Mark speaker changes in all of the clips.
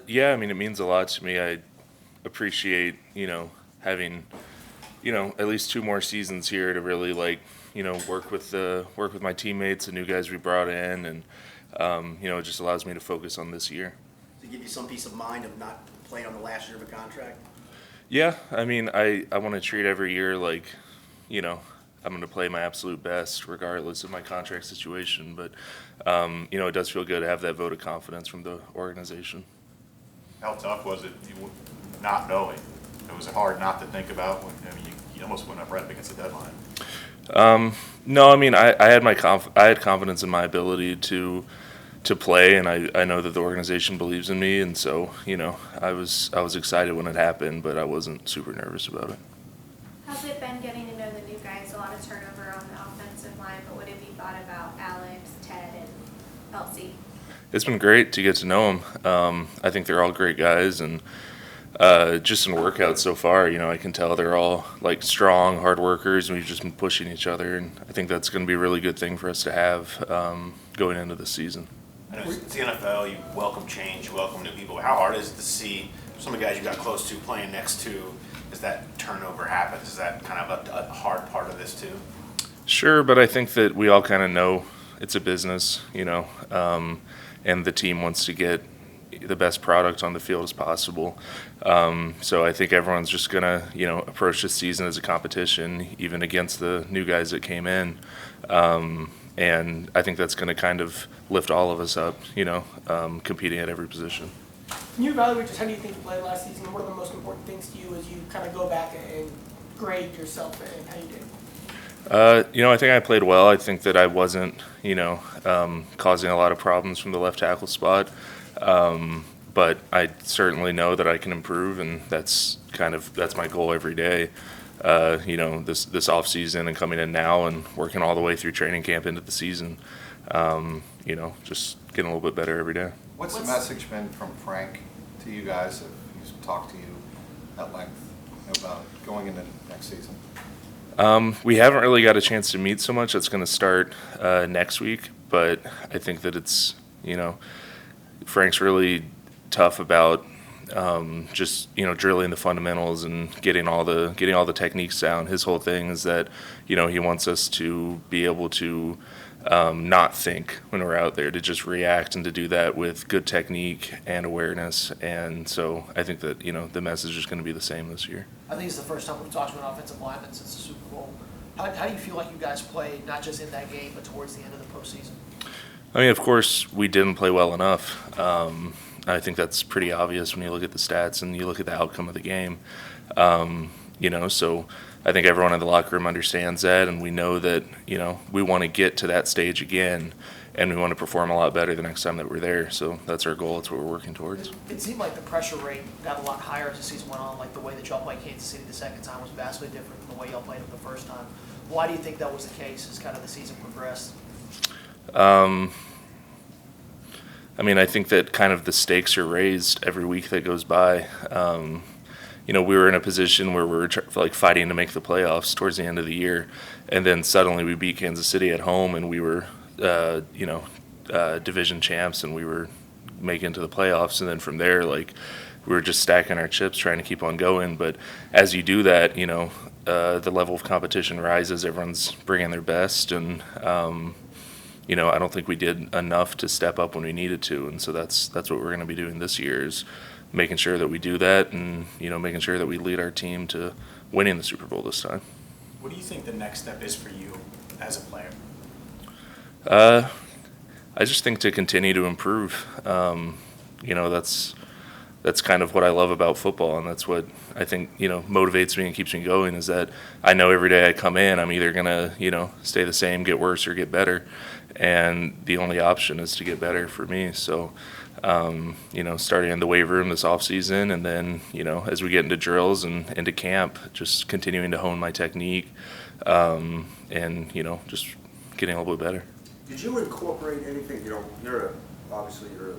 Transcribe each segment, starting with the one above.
Speaker 1: Yeah, I mean, it means a lot to me. I appreciate, having, at least two more seasons here to really work with my teammates, the new guys we brought in, and it just allows me to focus on this year.
Speaker 2: To give you some peace of mind of not playing on the last year of a contract?
Speaker 1: Yeah, I mean, I want to treat every year like, you know, I'm going to play my absolute best regardless of my contract situation. But, it does feel good to have that vote of confidence from the organization.
Speaker 3: How tough was it not knowing? It was hard not to think about when you almost went up right up against the deadline.
Speaker 1: No, I mean, I had I had confidence in my ability to play, and I know that the organization believes in me, and so I was excited when it happened, but I wasn't super nervous about it.
Speaker 4: How's it been getting to know the new guys? A lot of turnover on the offensive line, but what have you thought about Alex, Ted, and Elsie?
Speaker 1: It's been great to get to know them. I think they're all great guys, and just in workouts so far, I can tell they're all like strong, hard workers, and we've just been pushing each other, and I think that's going to be a really good thing for us to have going into the season.
Speaker 3: I know it's the NFL, you welcome change, you welcome new people. How hard is it to see some of the guys you got close to playing next to as that turnover happens? Is that kind of a hard part of this too?
Speaker 1: Sure, but I think that we all kind of know it's a business, and the team wants to get the best product on the field as possible. So I think everyone's just going to, approach this season as a competition, even against the new guys that came in. And I think that's going to kind of lift all of us up, competing at every position.
Speaker 5: Can you evaluate just how do you think you played last season? What are the most important things to you as you kind of go back and grade yourself and how you did?
Speaker 1: I think I played well. I think that I wasn't, causing a lot of problems from the left tackle spot. But I certainly know that I can improve, and that's my goal every day. This off season and coming in now and working all the way through training camp into the season. Just getting a little bit better every day.
Speaker 6: What's the message been from Frank to you guys? If he's talked to you at length about going into next season?
Speaker 1: We haven't really got a chance to meet so much. That's going to start next week, but I think that it's Frank's really tough about just drilling the fundamentals and getting all the techniques down. His whole thing is that he wants us to be able to not think when we're out there, to just react, and to do that with good technique and awareness. And so I think that the message is going to be the same this year.
Speaker 7: I think it's the first time we've talked to an offensive lineman since the Super Bowl. How do you feel like you guys played, not just in that game, but towards the end of the postseason?
Speaker 1: I mean, of course, we didn't play well enough. I think that's pretty obvious when you look at the stats and you look at the outcome of the game. So I think everyone in the locker room understands that, and we know that, we want to get to that stage again, and we want to perform a lot better the next time that we're there. So that's our goal. That's what we're working towards.
Speaker 7: It seemed like the pressure rate got a lot higher as the season went on. Like the way that y'all played Kansas City the second time was vastly different than the way y'all played them the first time. Why do you think that was the case as kind of the season progressed?
Speaker 1: I think that kind of the stakes are raised every week that goes by. We were in a position where we were fighting to make the playoffs towards the end of the year, and then suddenly we beat Kansas City at home, and we were, division champs, and we were making it to the playoffs. And then from there, we were just stacking our chips, trying to keep on going. But as you do that, the level of competition rises. Everyone's bringing their best, and I don't think we did enough to step up when we needed to, and so that's what we're going to be doing this year, is making sure that we do that, and making sure that we lead our team to winning the Super Bowl this time.
Speaker 2: What do you think the next step is for you as a player?
Speaker 1: I just think to continue to improve. That's kind of what I love about football, and that's what I think motivates me and keeps me going, is that I know every day I come in, I'm either gonna stay the same, get worse, or get better, and the only option is to get better for me. So starting in the weight room this off season, and then as we get into drills and into camp, just continuing to hone my technique, and just getting a little bit better.
Speaker 8: Did you incorporate anything? Obviously you're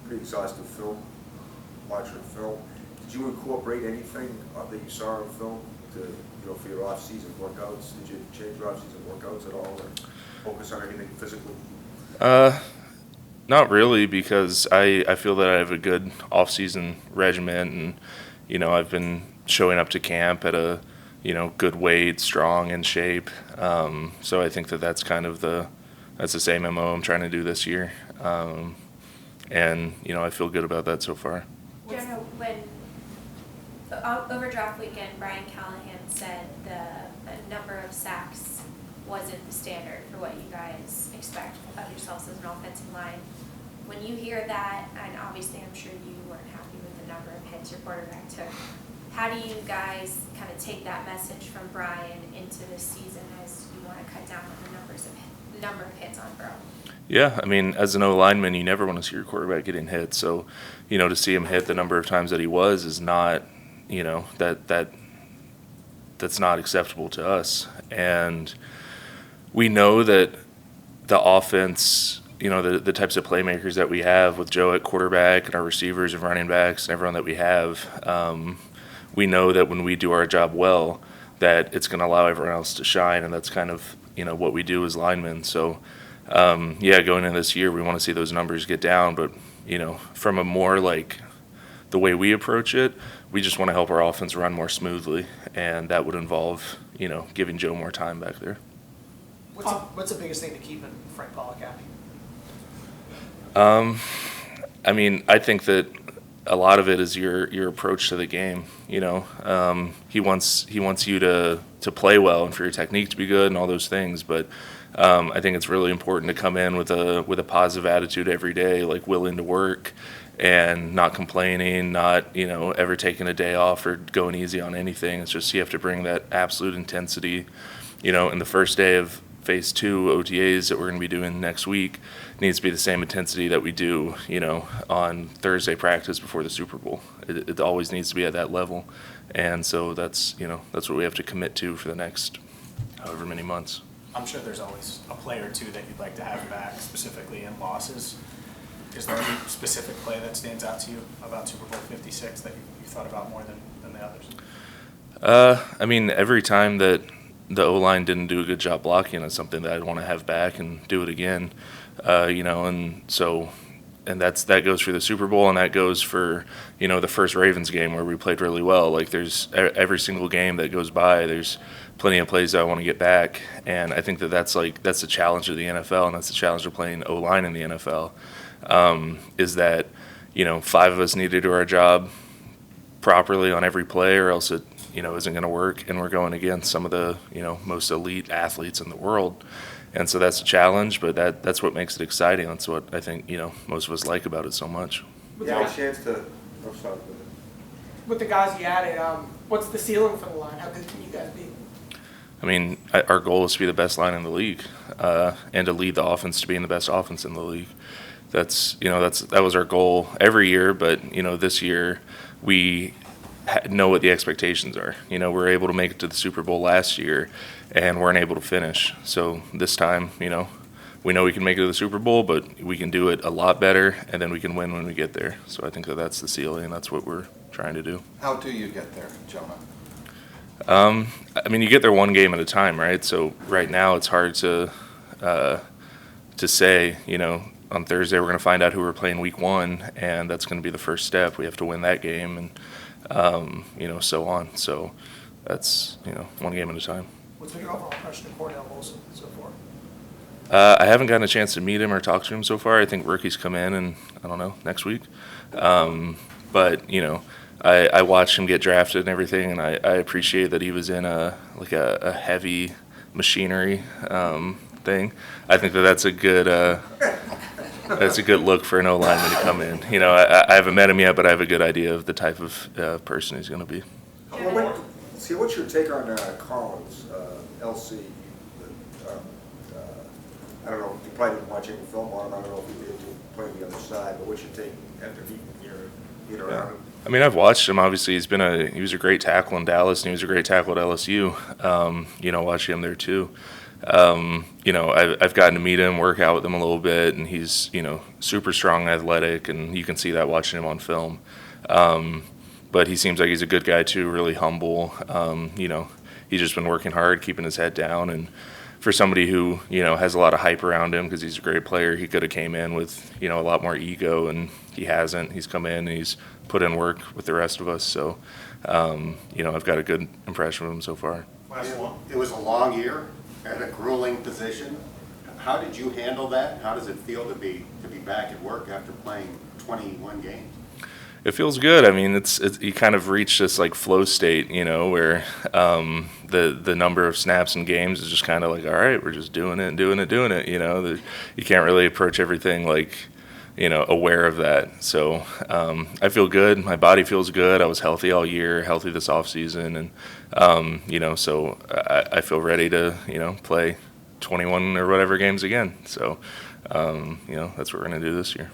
Speaker 8: pretty exhaustive film, watching film. Did you incorporate anything that you saw in film for your off-season workouts? Did you change your off-season workouts at all, or focus on anything physically?
Speaker 1: Not really, because I feel that I have a good off-season regimen, and I've been showing up to camp at a good weight, strong, in shape. So I think that that's the same MO I'm trying to do this year, and I feel good about that so far.
Speaker 4: Jonah, when over draft weekend, Brian Callahan said the number of sacks wasn't the standard for what you guys expect of yourselves as an offensive line. When you hear that, and obviously I'm sure you weren't happy with the number of hits your quarterback took, how do you guys kind of take that message from Brian into this season as you want to cut down on the number of hits on Burrow?
Speaker 1: Yeah, I mean, as an O lineman, you never want to see your quarterback getting hit. So, to see him hit the number of times that he was is not, that's not acceptable to us. And we know that the offense, the types of playmakers that we have with Joe at quarterback and our receivers and running backs and everyone that we have, we know that when we do our job well, that it's going to allow everyone else to shine, and that's kind of what we do as linemen. So going into this year, we want to see those numbers get down, but from a more like the way we approach it, we just want to help our offense run more smoothly, and that would involve giving Joe more time back there.
Speaker 7: What's the biggest thing to keeping Frank Pollack happy?
Speaker 1: I mean, I think that a lot of it is your approach to the game. He wants you to play well and for your technique to be good and all those things. But I think it's really important to come in with a positive attitude every day, like willing to work and not complaining, not ever taking a day off or going easy on anything. It's just you have to bring that absolute intensity. In the first day of phase 2 OTAs that we're going to be doing next week, needs to be the same intensity that we do, on Thursday practice before the Super Bowl. It always needs to be at that level, and so that's what we have to commit to for the next however many months.
Speaker 9: I'm sure there's always a play or two that you'd like to have back, specifically in losses. Is there any specific play that stands out to you about Super Bowl 56 that you thought about more than the others?
Speaker 1: I mean, every time that the O-line didn't do a good job blocking is something that I'd want to have back and do it again, and that goes for the Super Bowl, and that goes for, the first Ravens game where we played really well. Like, there's every single game that goes by, there's plenty of plays that I want to get back, and I think that's the challenge of the NFL, and that's the challenge of playing O-line in the NFL, is that, 5 of us need to do our job properly on every play, or else it isn't going to work, and we're going against some of the most elite athletes in the world, and so that's a challenge. But that's what makes it exciting. That's what I think most of us like about it so much.
Speaker 8: Yeah, a chance to. I'm sorry.
Speaker 5: With the guys you added, what's the ceiling for the line? How good can you guys be?
Speaker 1: I mean, our goal is to be the best line in the league, and to lead the offense to being the best offense in the league. That was our goal every year, but this year we know what the expectations are. We're able to make it to the Super Bowl last year, and weren't able to finish. So this time, we know we can make it to the Super Bowl, but we can do it a lot better, and then we can win when we get there. So I think that's the ceiling, and that's what we're trying to do.
Speaker 6: How do you get there, Jonah?
Speaker 1: I mean, you get there one game at a time, right? So right now it's hard to say, on Thursday we're going to find out who we're playing week 1, and that's going to be the first step. We have to win that game, and so on. So that's, one game at a time.
Speaker 7: What's been your overall impression of Cordell Wilson so far?
Speaker 1: I haven't gotten a chance to meet him or talk to him so far. I think rookies come in I don't know, next week. But, I watched him get drafted and everything, and I appreciate that he was in a heavy machinery thing. I think that's a good look for an O-lineman to come in. I haven't met him yet, but I have a good idea of the type of person he's going to be.
Speaker 8: What's your take on Collins, LC? I don't know, you probably didn't watch any film on him. I don't know if you did play on the other side, but what's your take after being around him?
Speaker 1: I mean, I've watched him. Obviously, he was a great tackle in Dallas, and he was a great tackle at LSU. Watching him there too. I've gotten to meet him, work out with him a little bit, and he's super strong, athletic, and you can see that watching him on film. But he seems like he's a good guy too, really humble. He's just been working hard, keeping his head down, and for somebody who, has a lot of hype around him because he's a great player, he could have came in with, a lot more ego, and he hasn't. He's come in and he's put in work with the rest of us. So, I've got a good impression of him so far.
Speaker 3: Last one.
Speaker 10: It was a long year at a grueling position. How did you handle that? How does it feel to be back at work after playing 21 games?
Speaker 1: It feels good. I mean, it's you kind of reach this like flow state, where the number of snaps and games is just kind of like, all right, we're just doing it. You can't really approach everything like, aware of that. So I feel good. My body feels good. I was healthy all year, healthy this offseason, and so I feel ready to play 21 or whatever games again. So that's what we're gonna do this year.